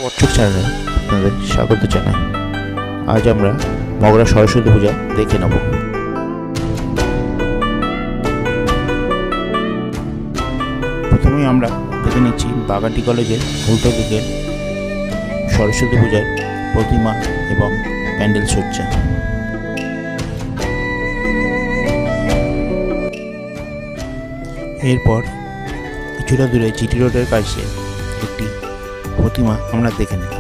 অর্চক চ্যানেলে আপনাদের স্বাগত জানাই। আজ আমরা মগরা সরস্বতী পূজা দেখে নেব। প্রথমেই আমরা দেখে নিচ্ছি বাগাটি কলেজের উল্টো দিকের সরস্বতী পূজার প্রতিমা এবং প্যান্ডেল সজ্জা। এরপর কিছুটা দূরে জিটি রোডের কাছে একটি প্রতিমা আমরা দেখে নিই।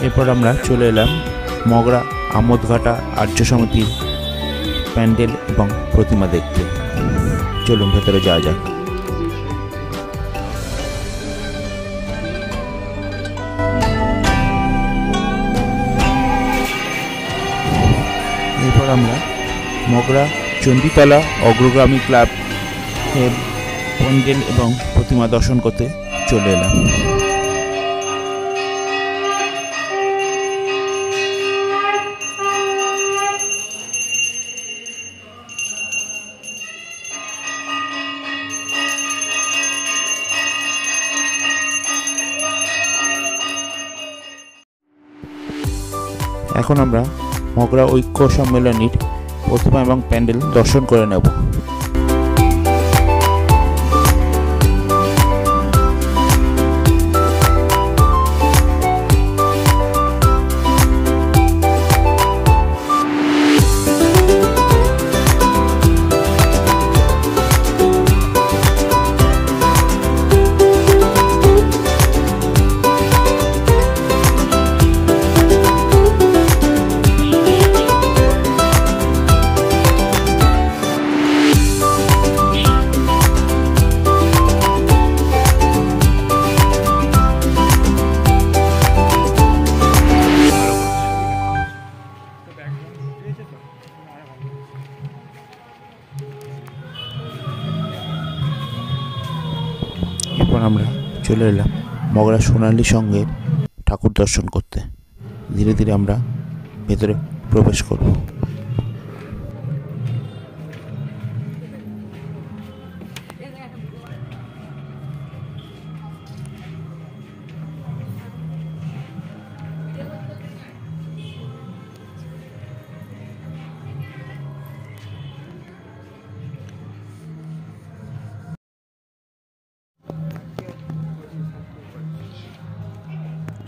এরপর আমরা চলে এলাম মগরা আমোদঘাটা আর্য সমিতির প্যান্ডেল এবং প্রতিমা দেখতে। চলুন ভেতরে যাওয়া যাক। এরপর আমরা মগরা চণ্ডীতলা অগ্রগামী ক্লাব এর প্যান্ডেল এবং প্রতিমা দর্শন করতে চলে এলাম। এখন আমরা মগরা ঐক্য সম্মেলনীর প্রতিমা এবং প্যান্ডেল দর্শন করে নেব। এরপর আমরা চলে এলাম মগরা সোনালী সংঘের ঠাকুর দর্শন করতে। ধীরে ধীরে আমরা ভেতরে প্রবেশ করব।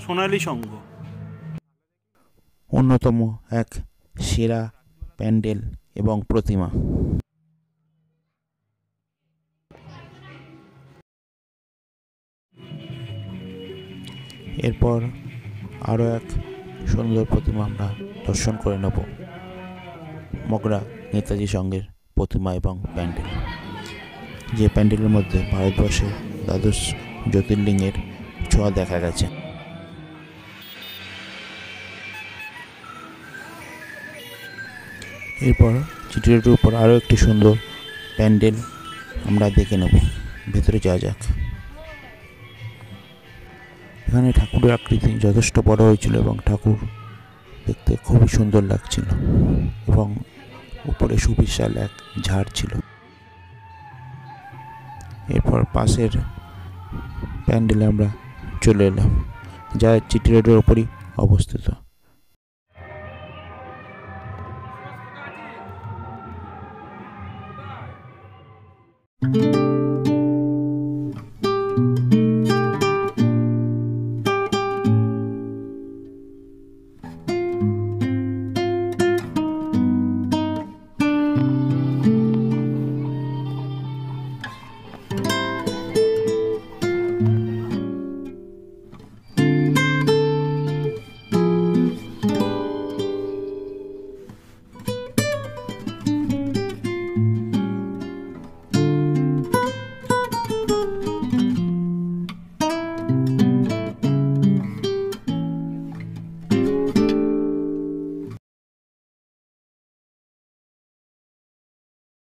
সোনালী সংঘ অন্যতম এক সেরা প্যান্ডেল এবং প্রতিমা। এরপর আরও এক সুন্দর প্রতিমা আমরা দর্শন করে নেব, মগরা নেতাজি সংঘের প্রতিমা এবং প্যান্ডেল, যে প্যান্ডেলের মধ্যে ভারতবর্ষের দ্বাদশ জ্যোতির্লিঙ্গের ছোঁয়া দেখা গেছে। এরপর জিটি রোডের উপর আরও একটি সুন্দর প্যান্ডেল আমরা দেখে নেব। ভেতরে যাওয়া যাক। এখানে ঠাকুরের আকৃতি যথেষ্ট বড় হয়েছিল এবং ঠাকুর দেখতে খুবই সুন্দর লাগছিল এবং উপরে সুবিশাল এক ঝাড় ছিল। এরপর পাশের প্যান্ডেলে আমরা চলে এলাম, যা জিটি রোডের ওপরই অবস্থিত।